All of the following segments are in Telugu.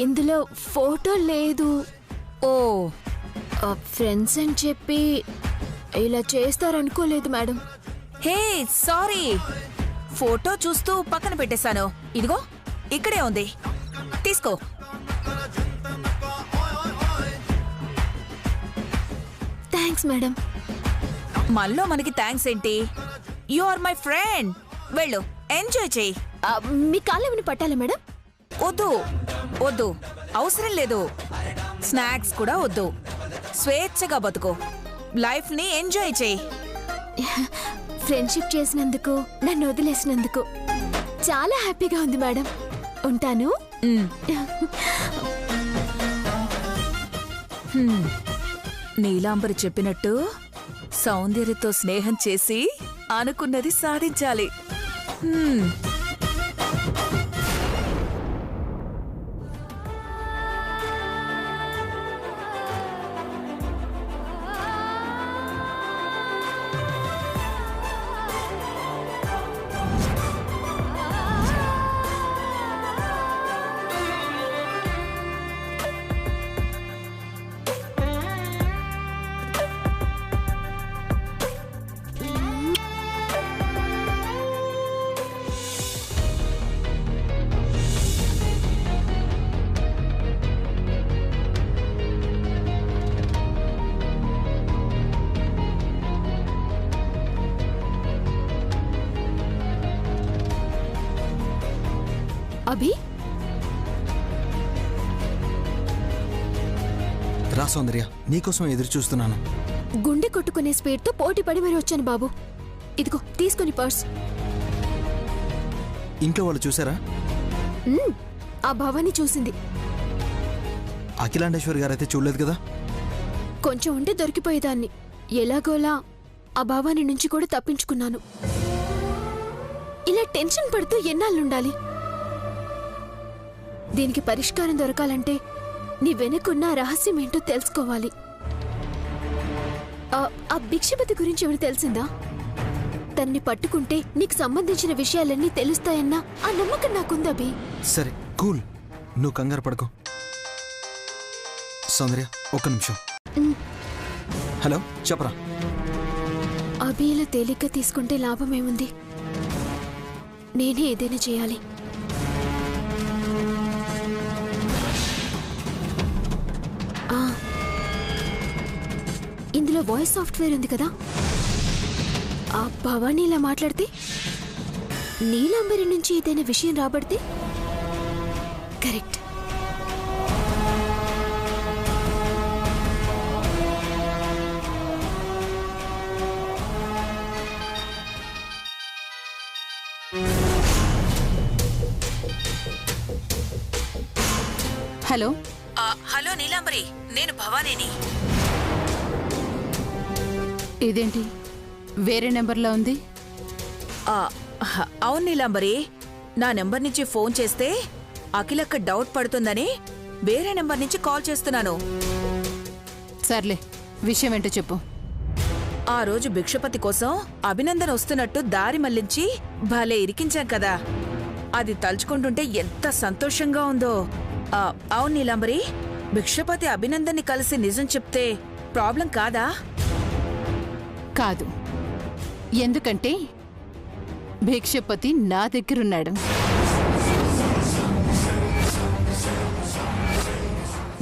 ఇందులో ఫోటో లేదు. ఓ ఫ్రెండ్స్ అని చెప్పి ఇలా చేస్తారనుకోలేదు మేడం. హే సారీ, ఫోటో చూస్తూ పక్కన పెట్టేశాను. ఇదిగో ఇక్కడే ఉంది, తీసుకో. Thanks madam. మళ్ళీ మనకి థ్యాంక్స్ ఏంటి? You are my friend. వెళ్ళు, ఎంజాయ్ చెయ్యి. మీ కాళ్ళేమని పట్టాలా మేడం? వద్దు వద్దు, అవసరం లేదు. స్నాక్స్ కూడా వద్దు. స్వేచ్ఛగా బతుకో, లైఫ్ ని ఎంజాయ్ చెయ్యి. ఫ్రెండ్షిప్ చేసినందుకు, నన్ను వదిలేసినందుకు చాలా హ్యాపీగా ఉంది మేడం. ఉంటాను. నీలాంబరి చెప్పినట్టు సౌందర్యతో స్నేహం చేసి అనుకున్నది సాధించాలి. అభి, రా సౌందర్య, నీకోసం ఎదురు చూస్తున్నాను. గుండె కొట్టుకునే స్పీడ్ తో పోటీ పడి మరి వచ్చాను బాబు. ఇదిగో తీసుకొని పర్స్. ఇంట్లో వాళ్ళు చూసారా? ఆ భవాని చూసింది. అఖిలాండేశ్వరి గారైతే చూడలేదు కదా? కొంచెం ఉంటే దొరికిపోయేదాన్ని. ఎలాగోలా ఆ భవాని నుంచి కూడా తప్పించుకున్నాను. ఇలా టెన్షన్ పడుతూ ఎన్నాళ్ళుండాలి? దీనికి పరిష్కారం దొరకాలంటే నీ వెనుకున్న రహస్యం ఏంటో తెలుసుకోవాలి. ఆ భిక్షపతి గురించి ఏమైనా తెలిసిందా? తన్ని పట్టుకుంటే నీకు సంబంధించిన విషయాలన్నీ తెలుస్తాయన్నా ఆ నమ్మకం నాకుందా బి? సరే కూల్, నువ్వు కంగారు పడకు. సౌందర్య ఒక్క నిమిషం. హలో, చెప్పరా. అభి ఇలా తేలిగ్గా తీసుకుంటే లాభమేముంది? నేనే ఏదైనా చేయాలి. ఇందులో వాయిస్ సాఫ్ట్వేర్ ఉంది కదా? ఆ భవానీ ఇలా మాట్లాడితే, నీలాంబరి నుంచి ఏదైనా విషయం రాబడితే కరెక్ట్. హలో. హలో నీలాంబరి, నేను భవానీని. ఇదేంటి వేరే నెంబర్లో ఉంది? అవును నీలాంబరి, నా నెంబర్ నుంచి ఫోన్ చేస్తే అఖిలక్క డౌట్ పడుతుందని వేరే నెంబర్ నుంచి కాల్ చేస్తున్నాను. సర్లే, విషయం ఏంటో చెప్పు. ఆ రోజు భిక్షపతి కోసం అభినందన వస్తున్నట్టు దారి మళ్లించి భలే ఇరికించాం కదా, అది తలుచుకుంటుంటే ఎంత సంతోషంగా ఉందో. అవును నీలాంబరి, భిక్షపతి అభినందన్ని కలిసి నిజం చెప్తే ప్రాబ్లం కాదా? కాదు, ఎందుకంటే భిక్షపతి నా దగ్గరున్నాడు.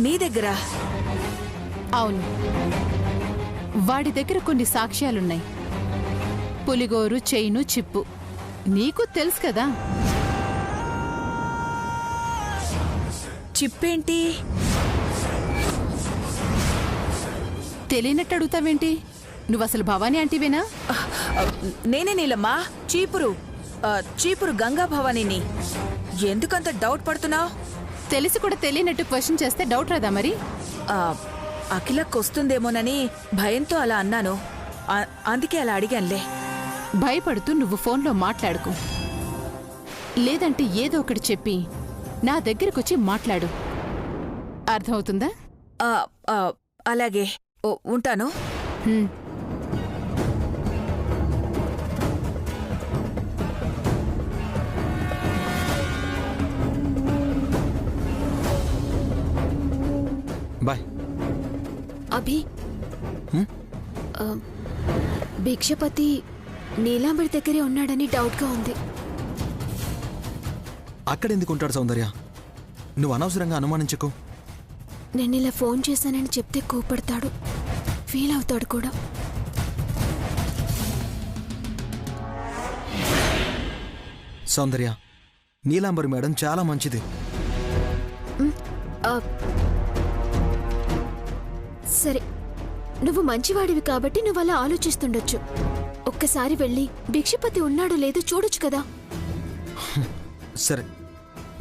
నీ దగ్గర? అవును, వాడి దగ్గర కొన్ని సాక్ష్యాలున్నాయి. పులిగోరు, చైను, చిప్పు. నీకు తెలుసు కదా. చిప్పేంటి? తెలియనట్టు అడుగుతావేంటి? నువ్వసలు భవానీ ఆంటీవేనా? నేనే నీలమ్మా, చీపురు గంగా భవానీని. ఎందుకంత డౌట్ పడుతున్నావు? తెలిసి కూడా తెలియనట్టు క్వశ్చన్ చేస్తే డౌట్ రాదా మరి? అఖిలకు వస్తుందేమోనని భయంతో అలా అన్నాను, అందుకే అలా అడిగానులే. భయపడుతూ నువ్వు ఫోన్లో మాట్లాడుకో, లేదంటే ఏదో ఒకటి చెప్పి నా దగ్గరకొచ్చి మాట్లాడు. అర్థమవుతుందా? అలాగే, ఉంటాను. బాయ్. అభి హ్మ్? ఆ, భిక్షపతి నీలాంబరి దగ్గరే ఉన్నాడని డౌట్గా ఉంది. అక్కడ ఎందుకు ఉంటాడు సౌందర్య? నువ్వు అనవసరంగా అనుమానించకు. నేను ఇలా ఫోన్ చేశానని చెప్తే కోపడతాడు, ఫీల్ అవుతాడు కూడా. సౌందర్య, నీలాంబరి మేడం చాలా మంచిది. ఆ, సరే, నువ్వు మంచివాడివి కాబట్టి నువ్వు అలా ఆలోచిస్తుండొచ్చు. ఒక్కసారి వెళ్ళి భిక్షపతి ఉన్నాడో లేదో చూడొచ్చు కదా. సరే,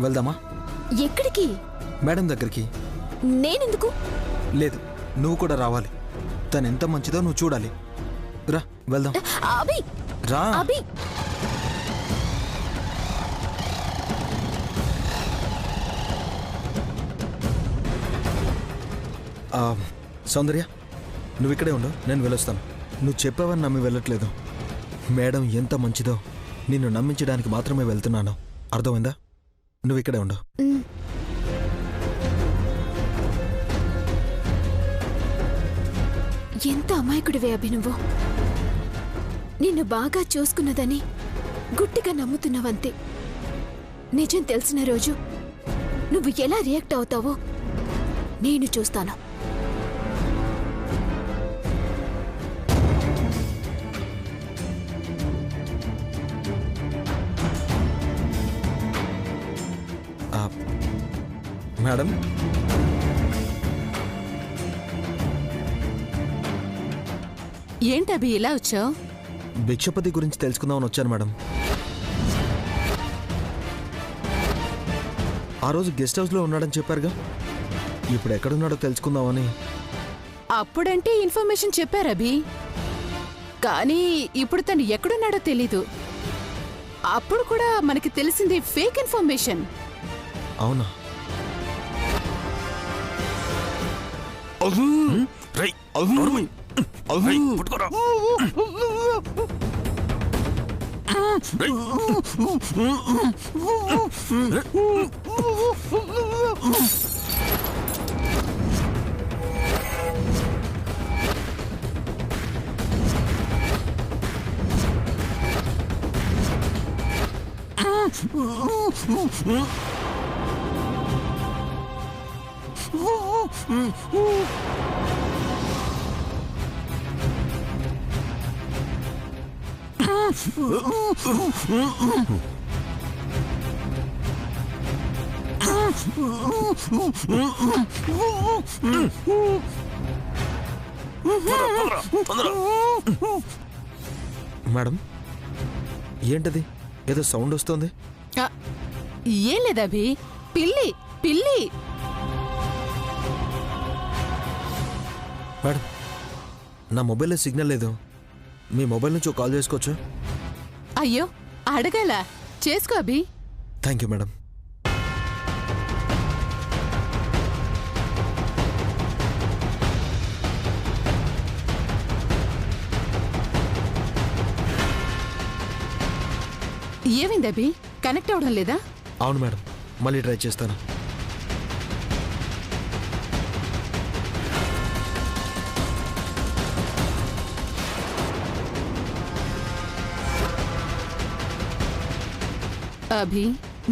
వెళ్దామా? ఎక్కడికి? మేడం దగ్గరికి. నేనెందుకు? లేదు, నువ్వు కూడా రావాలి. తను ఎంత మంచిదో నువ్వు చూడాలి. రా, వెళ్దాం. అభి, రా. అభి, సౌందర్య, నువ్వు ఇక్కడే ఉండు, నేను వెళ్ళొస్తాను. నువ్వు చెప్పావని నమ్మి వెళ్ళట్లేదు. మేడం ఎంత మంచిదో నిన్ను నమ్మించడానికి మాత్రమే వెళ్తున్నాను. అర్థమైందా? నువ్వు ఇక్కడే ఉండు. ఎంత అమాయకుడివే అభి నువ్వు. నిన్ను బాగా చూసుకున్నదని గుట్టిగా నమ్ముతున్నావంతే. నిజం తెలిసిన రోజు నువ్వు ఎలా రియాక్ట్ అవుతావో నేను చూస్తాను. మేడం, ఏంటభి ఇలా వచ్చావు? భిక్షపతి గురించి తెలుసుకుందామని వచ్చాను మేడం. ఆ రోజు గెస్ట్ హౌస్లో ఉన్నాడని చెప్పారుగా, ఇప్పుడు ఎక్కడున్నాడో తెలుసుకుందామని. అప్పుడంటే ఇన్ఫర్మేషన్ చెప్పారభి, కానీ ఇప్పుడు తను ఎక్కడున్నాడో తెలీదు. అప్పుడు కూడా మనకి తెలిసింది ఫేక్ ఇన్ఫర్మేషన్. అవునా? మేడం, ఏంటది? ఏదో సౌండ్ వస్తుంది. ఆ, ఏం లేదభి, పిల్లి పిల్లి. మేడం, నా మొబైల్లో సిగ్నల్ లేదు. మీ మొబైల్ నుంచి ఒక కాల్ చేసుకోవచ్చు? అయ్యో, అడగాల, చేసుకో అభి. Thank you madam. ఏమైంది అభి, కనెక్ట్ అవడం లేదా? అవును మేడం, మళ్ళీ ట్రై చేస్తాను. అభి,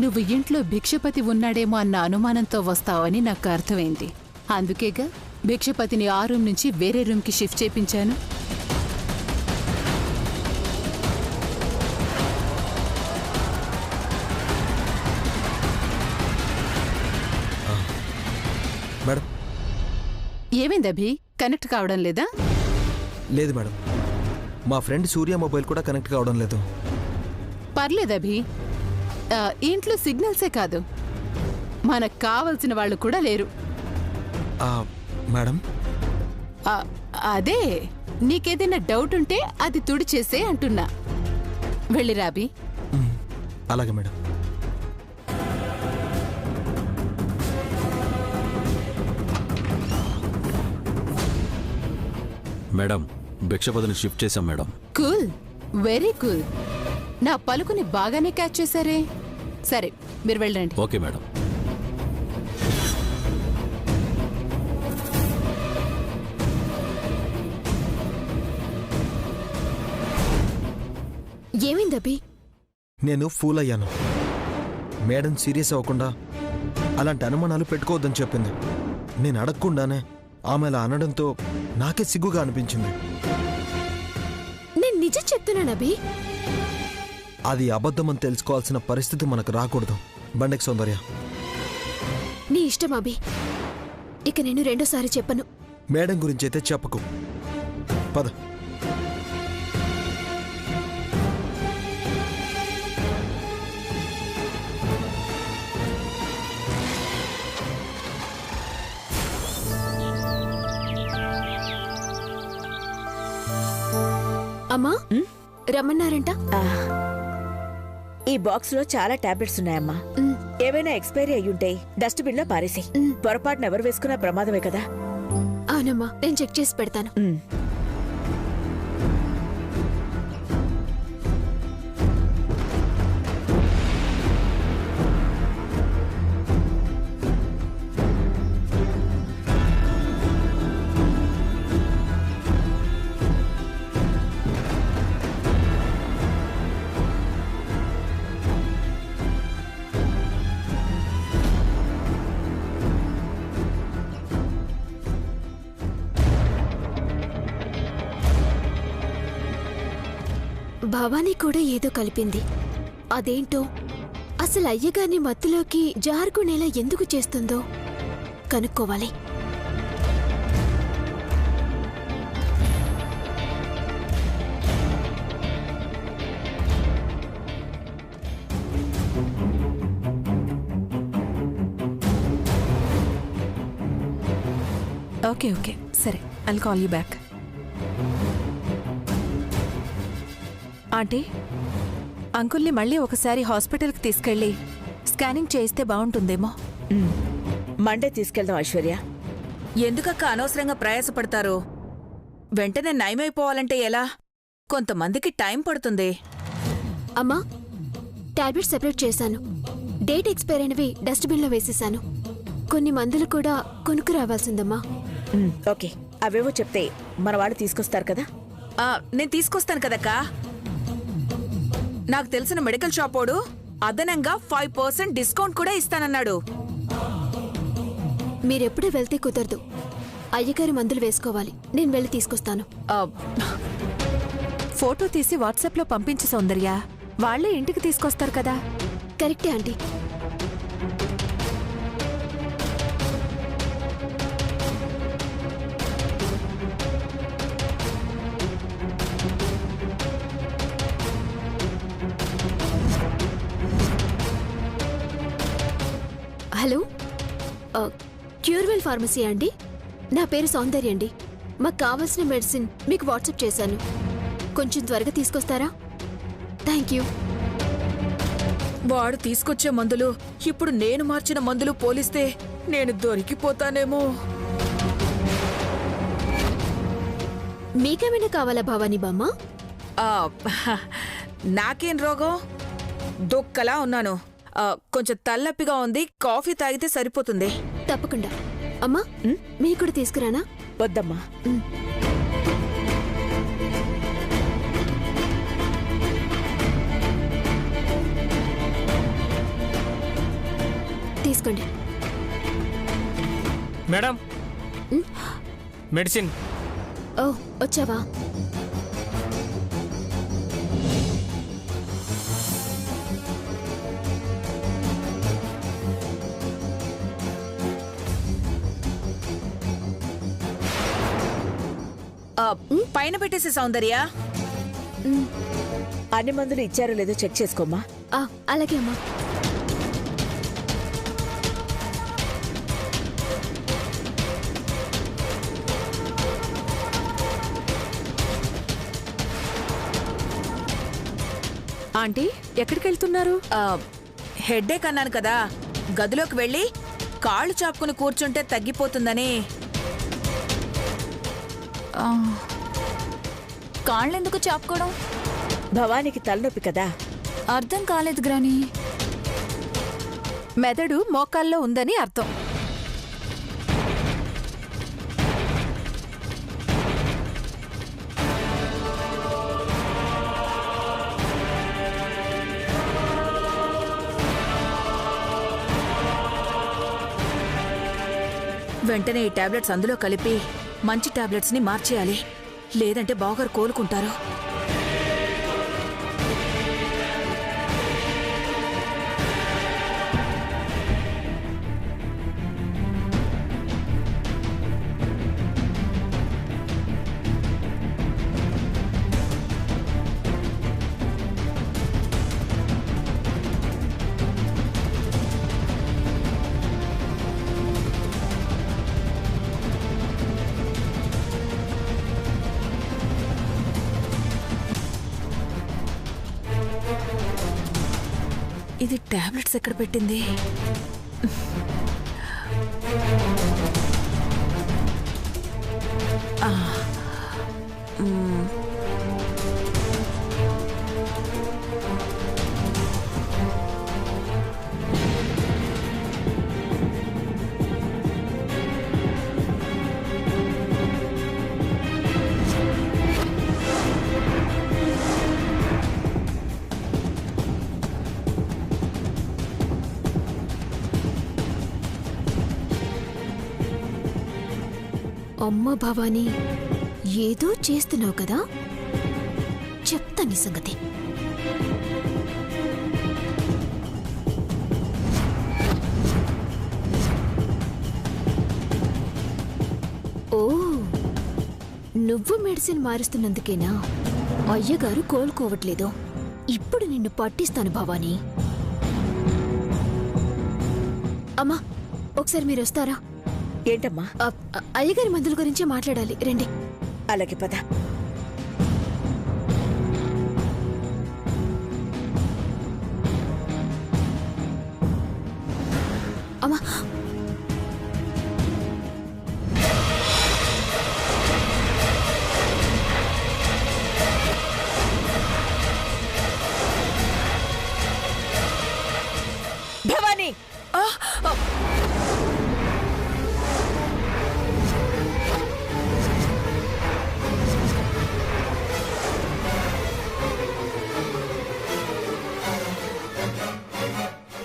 నువ్వు ఇంట్లో భిక్షపతి ఉన్నాడేమో అన్న అనుమానంతో వస్తావని నాకు అర్థమైంది. అందుకేగా భిక్షపతిని ఆ రూమ్ నుంచి వేరే రూమ్కి షిఫ్ట్ చేయించాను. మేడం, ఏమైంది అభి, కనెక్ట్ కావడం లేదా? లేదు మేడం, మా ఫ్రెండ్ సూర్య మొబైల్ కూడా కనెక్ట్ కావడం లేదు. పర్లేదు అభి, ఇంట్లో సిగ్నల్సే కాదు, మనకు కావలసిన వాళ్ళు కూడా లేరు. మేడం, అదే, నీకేదైనా డౌట్ ఉంటే అది తుడిచేసే అంటున్నా. వెళ్ళిరా అభి. అలాగే మేడం. మేడం, భిక్షపతిని షిఫ్ట్ చేశాం మేడం. Cool, very cool. నా పలుకుని బాగానే క్యాచ్ చేశారే. సరే, మీరు వెళ్ళండి. Okay madam. ఏమైంది అభి? నేను ఫూల్ అయ్యాను. మేడం సీరియస్ అవ్వకుండా అలాంటి అనుమానాలు పెట్టుకోవద్దని చెప్పింది. నేను అడగకుండానే ఆమె అలా అనడంతో నాకే సిగ్గుగా అనిపించింది. నేను నిజం చెప్తున్నాను అభి. అది అబద్ధమని తెలుసుకోవాల్సిన పరిస్థితి మనకు రాకూడదు. బండెక్ సౌందర్య. నీ ఇష్టం అభి. ఇక నేను రెండోసారి చెప్పను. మేడం గురించి అయితే చెప్పకు. పద. అమ్మా రమ్మన్నారంట. ఈ బాక్స్ లో చాలా టాబ్లెట్స్ ఉన్నాయమ్మా. ఏవైనా ఎక్స్పైరీ అయ్యుంటే డస్ట్బిన్ లో పారేసి. పొరపాటున ఎవరు వేసుకున్నా ప్రమాదమే కదా. అవునమ్మా, నేను చెక్ చేసి పెడతాను. భవానీ కూడా ఏదో కలిపింది. అదేంటో, అసలు అయ్యగారిని మత్తులోకి జారుకునేలా ఎందుకు చేస్తుందో కనుక్కోవాలి. ఓకే సరే, I'll call you back. Aunty, అంకుల్ని మళ్ళీ ఒకసారి హాస్పిటల్కి తీసుకెళ్ళి స్కానింగ్ చేయిస్తే బాగుంటుందేమో. మండే తీసుకెళ్దాం ఐశ్వర్య. ఎందుకక్క అనవసరంగా ప్రయాసపడతారు? వెంటనే నయమైపోవాలంటే ఎలా? కొంతమందికి టైం పడుతుంది. అమ్మా, టాబ్లెట్ సెపరేట్ చేశాను. డేట్ ఎక్స్పైర్ అయినవి డస్ట్బిన్లో వేసేశాను. కొన్ని మందులు కూడా కొనుక్కు రావాల్సిందమ్మా. ఓకే, అవేవో చెప్తే మన వాళ్ళు తీసుకొస్తారు కదా. నేను తీసుకొస్తాను కదక్కా. నాకు తెలిసిన మెడికల్ షాపోడు అదనంగా 5% డిస్కౌంట్ కూడా ఇస్తానన్నాడు. మీరెప్పుడు వెళ్తే కుదరదు. అయ్యగారి మందులు వేసుకోవాలి. నేను వెళ్ళి తీసుకొస్తాను. ఫోటో తీసి వాట్సాప్లో పంపించు సౌందర్య. వాళ్లే ఇంటికి తీసుకొస్తారు కదా. కరెక్టే ఆంటీ. హలో, క్యూర్వెల్ ఫార్మసీ అండి? నా పేరు సౌందర్య అండి. మాకు కావాల్సిన మెడిసిన్ మీకు వాట్సాప్ చేశాను. కొంచెం త్వరగా తీసుకొస్తారా? Thank you. వాడు తీసుకొచ్చే మందులు ఇప్పుడు నేను మార్చిన మందులు పోలిస్తే నేను దొరికిపోతానేమో. మీకేమైనా కావాలా భవానీ బామ్మ? నాకేం రోగం? దొక్కలా ఉన్నాను. కొంచెం తలనొప్పిగా ఉంది. కాఫీ తాగితే సరిపోతుంది. తప్పకుండా. అమ్మా, మీకు కూడా తీసుకురానా? వద్దమ్మా. తీసుకోండి. Madam, medicine. ఓ, వచ్చావా? పైన పెట్టేసే సౌందర్య. అన్ని మందులు ఇచ్చారో లేదో చెక్ చేసుకోమ్మా. అలాగే అమ్మా. ఆంటీ, ఎక్కడికి వెళ్తున్నారు? హెడ్ఏక్ అన్నాను కదా, గదిలోకి వెళ్ళి కాళ్ళు చాపుకుని కూర్చుంటే తగ్గిపోతుందని. కాళ్ళెందుకు చాపుకోవడం? భవానికి తలనొప్పి కదా. అర్థం కాలేదు గ్రాని. మెదడు మోకాల్లో ఉందని అర్థం. వెంటనే ఈ టాబ్లెట్స్ అందులో కలిపి మంచి టాబ్లెట్స్ ని మార్చేయాలి, లేదంటే బావగారు కోలుకుంటారు. ఇది టాబ్లెట్స్ ఎక్కడ పెట్టింది? అమ్మ భవానీ, ఏదో చేస్తున్నావు కదా, చెప్తా నీ సంగతి. ఓ, నువ్వు మెడిసిన్ మారుస్తున్నందుకేనా అయ్యగారు కోలుకోవట్లేదు? ఇప్పుడు నిన్ను పట్టిస్తాను భవానీ. అమ్మా, ఒకసారి మీరు వస్తారా? ఏంటమ్మా? అయ్యగారి మందుల గురించి మాట్లాడాలి, రండి. అలాగే పద. అమ్మా, భవానీ!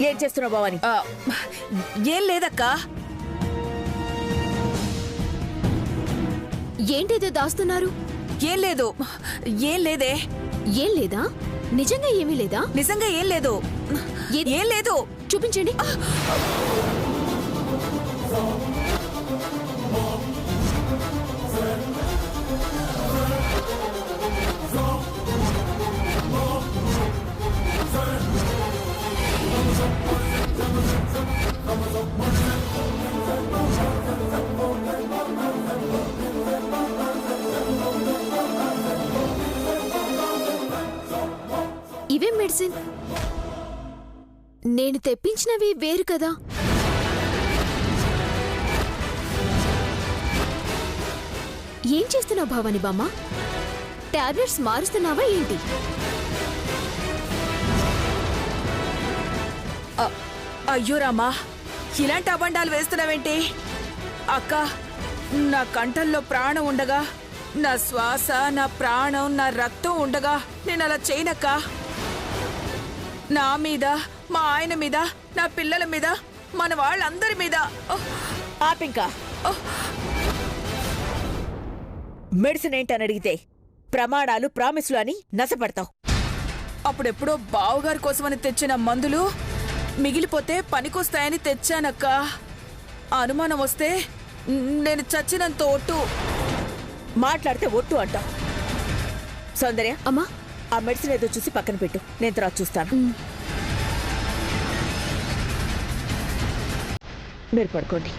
ఏం చేస్తున్నావు భవానీ? ఏం లేదక్కా. ఏంటేదో దాస్తున్నారు? ఏం లేదు, ఏం లేదే. ఏం లేదా? నిజంగా ఏమీ లేదా? నిజంగా ఏం లేదు, ఏం లేదు. చూపించండి. ఇవే మెడిసిన్. నేను తెప్పించినవి వేరు కదా. ఏం చేస్తున్నావు భవాని బామ్మ? టాబ్లెట్స్ మారుస్తున్నావా ఏంటి? అయ్యో రామా, ఇలాంటి అబండాలు వేస్తున్నావేంటి? అక్క, నా కంఠంలో ప్రాణం ఉండగా, నా శ్వాస, నా ప్రాణం, నా రక్తం ఉండగా నేను అలా చేయనక్క. నా మీద, మా ఆయన మీద, నా పిల్లల మీద, మన వాళ్ళందరి మీద. ఆపింకా. మెడిసిన్ ఏంటని అడిగితే ప్రమాణాలు, ప్రామిసులు అని నసపడతావు. అప్పుడెప్పుడో బావగారి కోసమని తెచ్చిన మందులు మిగిలిపోతే పనికొస్తాయని తెచ్చానక్క. అనుమానం వస్తే నేను చచ్చినంత ఒట్టు. మాట్లాడితే ఒట్టు అంటావు. సౌందర్య, అమ్మా, ఆ మెడిసిన్ ఏదో చూసి పక్కన పెట్టు, నేను తర్వాత చూస్తాను. మీరు పడుకోండి.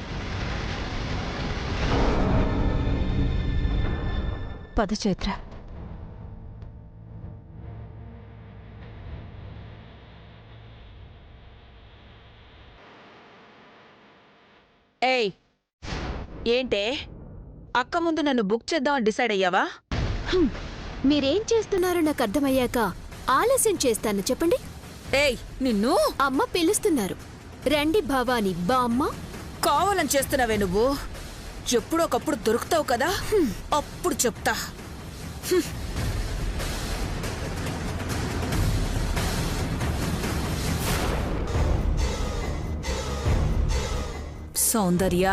పద చైత్ర. ఏయ్, ఏంటే అక్క ముందు నన్ను బుక్ చేద్దామని డిసైడ్ అయ్యావా? మీరేం చేస్తున్నారో నాకు అర్థమయ్యాక ఆలస్యం చేస్తాను, చెప్పండి. ఏయ్, నిన్ను అమ్మ పిలుస్తున్నారు. రండి భవాని బామ్మ. కావాలని చేస్తున్నావే నువ్వు. ఎప్పుడొకప్పుడు దొరుకుతావు కదా, అప్పుడు చెప్తా. సౌందర్య,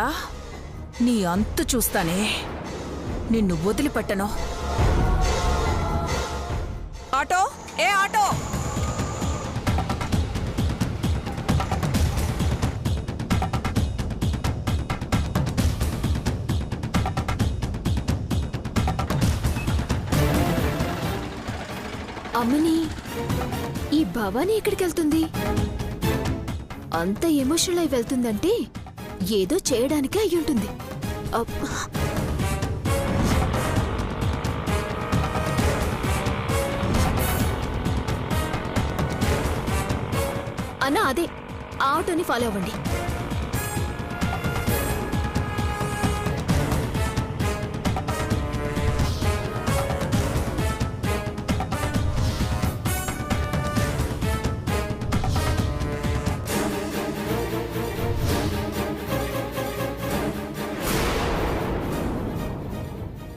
నీ అంతు చూస్తానే. నిన్ను వదిలిపెట్టను. ఆటో, ఏ ఆటో! అమ్మని, ఈ భవానీ ఎక్కడికి వెళ్తుంది? అంత ఎమోషనల్ అయి వెళ్తుందంటే ఏదో చేయడానికే అయ్యుంటుంది. అన్నా, అదే ఆ ఆటోని ఫాలో అవ్వండి.